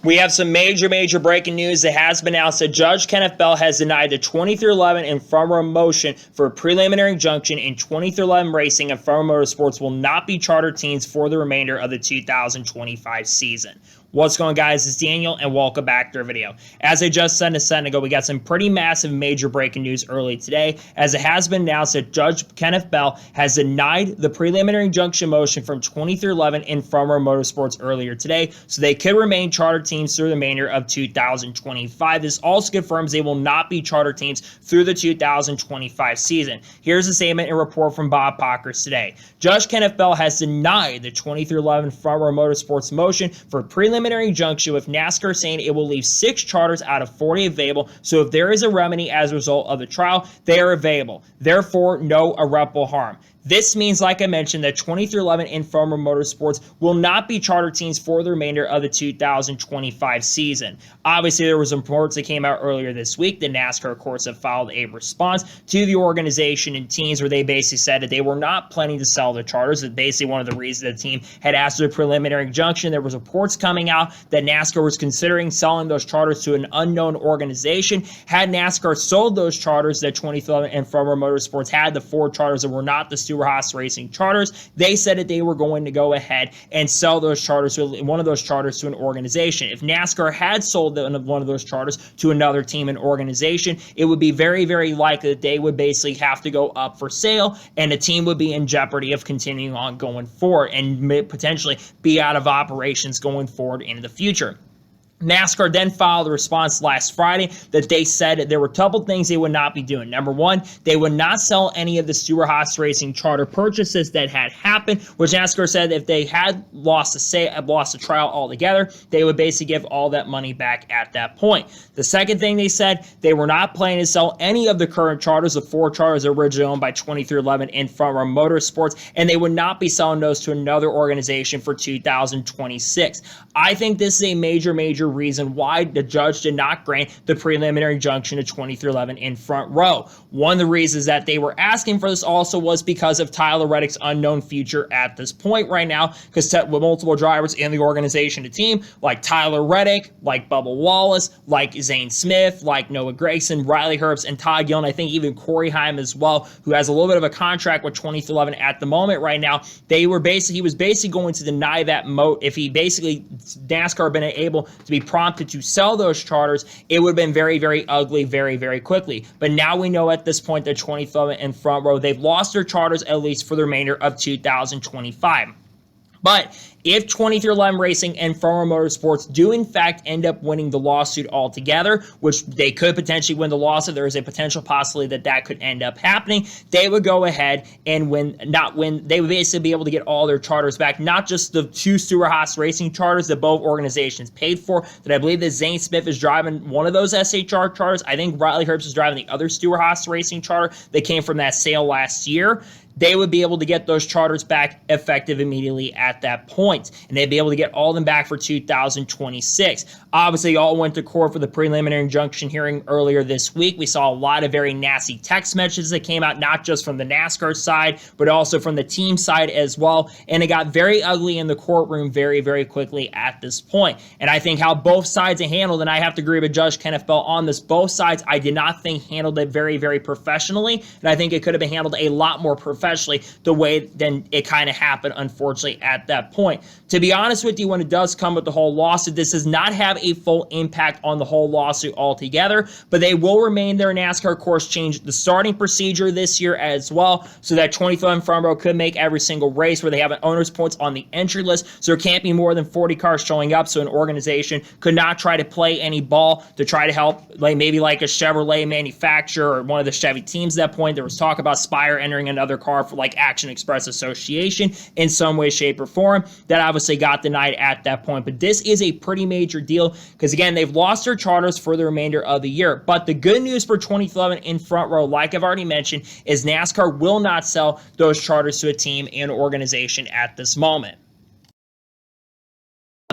We have some major breaking news. It has been announced that Judge Kenneth Bell has denied the 2311 and front row motion for a preliminary injunction in 2311 racing, and Front Row Motorsports will not be charter teams for the remainder of the 2025 season. What's going on, guys? It's Daniel, and welcome back to our video. As I just said a second ago, we got some pretty massive major breaking news early today, as it has been announced that Judge Kenneth Bell has denied the preliminary injunction motion from 2311 in Front Row Motorsports earlier today, so they could remain charter teams through the remainder of 2025. This also confirms they will not be charter teams through the 2025 season. Here's a statement and report from Bob Pockers today. Judge Kenneth Bell has denied the 2311 Front Row Motorsports motion for preliminary injunction, with NASCAR saying it will leave 6 charters out of 40 available, so if there is a remedy as a result of the trial, they are available. Therefore, no irreparable harm. This means, like I mentioned, that 2311 and Front Row Motorsports will not be charter teams for the remainder of the 2025 season. Obviously, there was reports that came out earlier this week. The NASCAR, of course, have filed a response to the organization and teams where they basically said that they were not planning to sell the charters. That basically one of the reasons the team had asked for a preliminary injunction. There was reports coming out that NASCAR was considering selling those charters to an unknown organization. Had NASCAR sold those charters that 2311 and Front Row Motorsports had, the 4 charters that were not the Haas Racing charters, they said that they were going to go ahead and sell those charters, one of those charters, to an organization. If NASCAR had sold one of those charters to another team and organization, it would be very likely that they would basically have to go up for sale, and the team would be in jeopardy of continuing on going forward and may potentially be out of operations going forward into the future. NASCAR then filed a response last Friday that they said that there were a couple things they would not be doing. Number one, they would not sell any of the Haas Racing charter purchases that had happened, which NASCAR said if they had lost the trial altogether, they would basically give all that money back at that point. The second thing they said, they were not planning to sell any of the current charters, the 4 charters originally owned by 2311 and Front Row Motorsports, and they would not be selling those to another organization for 2026. I think this is a major reason why the judge did not grant the preliminary injunction to 2311 in Front Row. One of the reasons that they were asking for this also was because of Tyler Reddick's unknown future at this point right now, because with multiple drivers in the organization, the team, like Tyler Reddick, like Bubba Wallace, like Zane Smith, like Noah Gragson, Riley Herbst, and Todd Gillen, I think even Corey Heim as well, who has a little bit of a contract with 2311 at the moment right now, he was basically going to deny that moat. If he basically, NASCAR been able to be prompted to sell those charters, it would have been very ugly very quickly. But now we know at this point that 2311 and Front Row, they've lost their charters at least for the remainder of 2025. But if 2311 Racing and Front Row Motorsports do in fact end up winning the lawsuit altogether, which they could potentially win the lawsuit, there is a potential possibility that could end up happening, they would go ahead and they would basically be able to get all their charters back, not just the 2 Haas Racing charters that both organizations paid for, that I believe that Zane Smith is driving one of those SHR charters. I think Riley Herbst is driving the other Haas Racing charter that came from that sale last year. They would be able to get those charters back effective immediately at that point, and they'd be able to get all of them back for 2026. Obviously, y'all went to court for the preliminary injunction hearing earlier this week. We saw a lot of very nasty text messages that came out, not just from the NASCAR side, but also from the team side as well, and it got very ugly in the courtroom very quickly at this point. And I think how both sides are handled, and I have to agree with Judge Kenneth Bell on this, both sides I did not think handled it very professionally, and I think it could have been handled a lot more professionally the way then it kind of happened, unfortunately, at that point. To be honest with you, when it does come with the whole lawsuit, this does not have a full impact on the whole lawsuit altogether, but they will remain there. NASCAR, of course, changed the starting procedure this year as well, so that 2311 Front Row could make every single race where they have an owner's points on the entry list, so there can't be more than 40 cars showing up, so an organization could not try to play any ball to try to help, maybe like a Chevrolet manufacturer or one of the Chevy teams at that point. There was talk about Spire entering another car for like Action Express Association in some way, shape, or form. That obviously got denied at that point. But this is a pretty major deal because, again, they've lost their charters for the remainder of the year. But the good news for 2011 in Front Row, like I've already mentioned, is NASCAR will not sell those charters to a team and organization at this moment.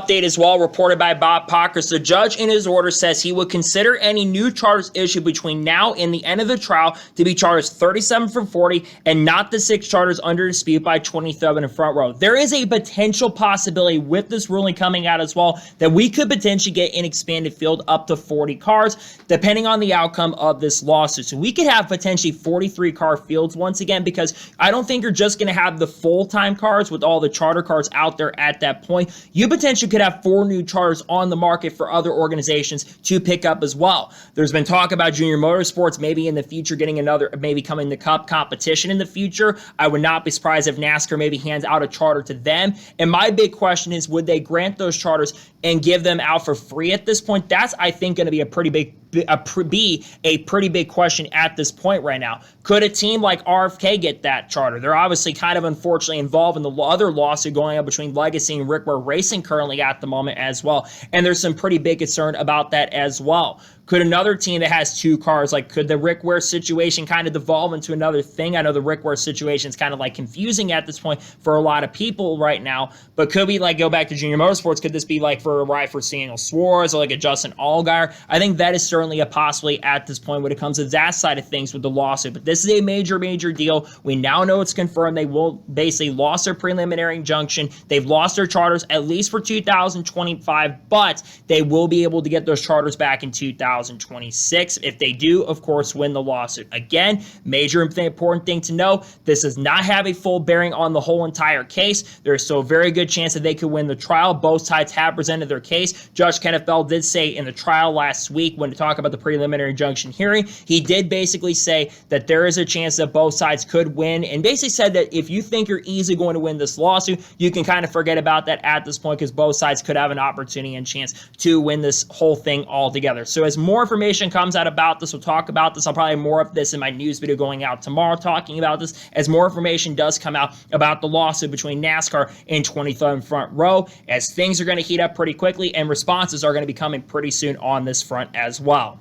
Update as well reported by Bob Pockers. The judge in his order says he would consider any new charges issued between now and the end of the trial to be charges 37 from 40 and not the 6 charges under dispute by 27 in front row. There is a potential possibility with this ruling coming out as well that we could potentially get an expanded field up to 40 cars depending on the outcome of this lawsuit. So we could have potentially 43 car fields once again, because I don't think you're just going to have the full-time cars with all the charter cars out there at that point. You potentially could have 4 new charters on the market for other organizations to pick up as well. There's been talk about Junior Motorsports maybe in the future getting another, maybe coming to Cup competition in the future. I would not be surprised if NASCAR maybe hands out a charter to them. And my big question is, would they grant those charters and give them out for free at this point? That's, I think, going to be a pretty big question at this point right now. Could a team like RFK get that charter? They're obviously kind of unfortunately involved in the other lawsuit going on between Legacy and Rick Ware Racing currently at the moment as well. And there's some pretty big concern about that as well. Could another team that has 2 cars, like could the Rick Ware situation kind of devolve into another thing? I know the Rick Ware situation is kind of like confusing at this point for a lot of people right now, but could we like go back to Junior Motorsports? Could this be like for a ride for Daniel Suarez or like a Justin Allgaier? I think that is certainly a possibility at this point when it comes to that side of things with the lawsuit. But this is a major deal. We now know it's confirmed. They will basically lost their preliminary injunction. They've lost their charters at least for 2025, but they will be able to get those charters back in 2026 if they do, of course, win the lawsuit. Again, major important thing to know, this does not have a full bearing on the whole entire case. There's still a very good chance that they could win the trial. Both sides have presented their case. Judge Kenneth Bell did say in the trial last week when to talk about the preliminary injunction hearing, he did basically say that there is a chance that both sides could win, and basically said that if you think you're easily going to win this lawsuit, you can kind of forget about that at this point because both sides could have an opportunity and chance to win this whole thing altogether. So as more information comes out about this, we'll talk about this. I'll probably have more of this in my news video going out tomorrow talking about this as more information does come out about the lawsuit between NASCAR and 23rd Front Row, as things are going to heat up pretty quickly and responses are going to be coming pretty soon on this front as well.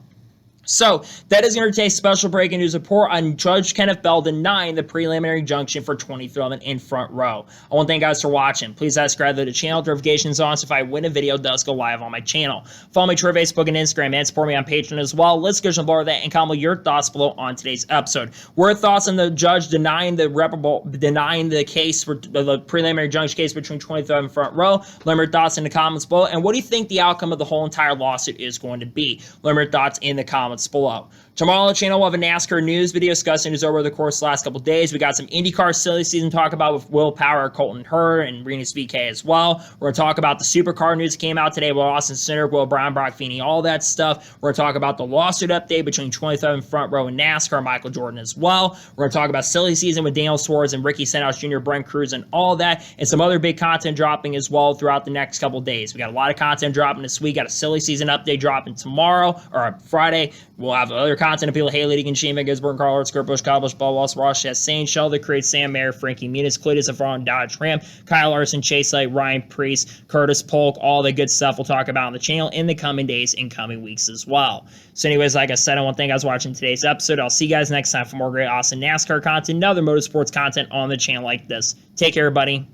So that is going to take special breaking news report on Judge Kenneth Bell denying the preliminary injunction for 23rd in Front Row. I want to thank you guys for watching. Please subscribe to the channel, notifications on, so if I win a video, it does go live on my channel. Follow me Twitter, Facebook, and Instagram, and support me on Patreon as well. Let's go below that and comment your thoughts below on today's episode. What are thoughts on the judge denying the case for the preliminary injunction case between 23rd and Front Row? Let me your thoughts in the comments below. And what do you think the outcome of the whole entire lawsuit is going to be? Let me your thoughts in the comments below. Tomorrow on the channel, we'll have a NASCAR news video discussing news over the course of the last couple of days. We got some IndyCar silly season to talk about with Will Power, Colton Herta, and Renus VK as well. We're going to talk about the Supercar news that came out today with Austin Center, Will Brown, Brock Feeney, all that stuff. We're going to talk about the lawsuit update between 23rd Front Row and NASCAR, Michael Jordan as well. We're going to talk about silly season with Daniel Suarez and Ricky Stenhouse Jr., Brent Cruz, and all that, and some other big content dropping as well throughout the next couple of days. We got a lot of content dropping this week. Got a silly season update dropping tomorrow or Friday. We'll have other content appeal to Haley Deegan, Shane Gisborne, Carl Hurts, Kurt Busch, Kyle Busch, Ball Walsh, Ross Chastain, Sheldon Creed, Sam Mayer, Frankie Muniz, Cletus Avron, Dodge Ram, Kyle Larson, Chase Light, Ryan Priest, Curtis Polk, all the good stuff we'll talk about on the channel in the coming days and coming weeks as well. So anyways, like I said, I want to thank you guys for watching today's episode. I'll see you guys next time for more great, awesome NASCAR content and other motorsports content on the channel like this. Take care, everybody.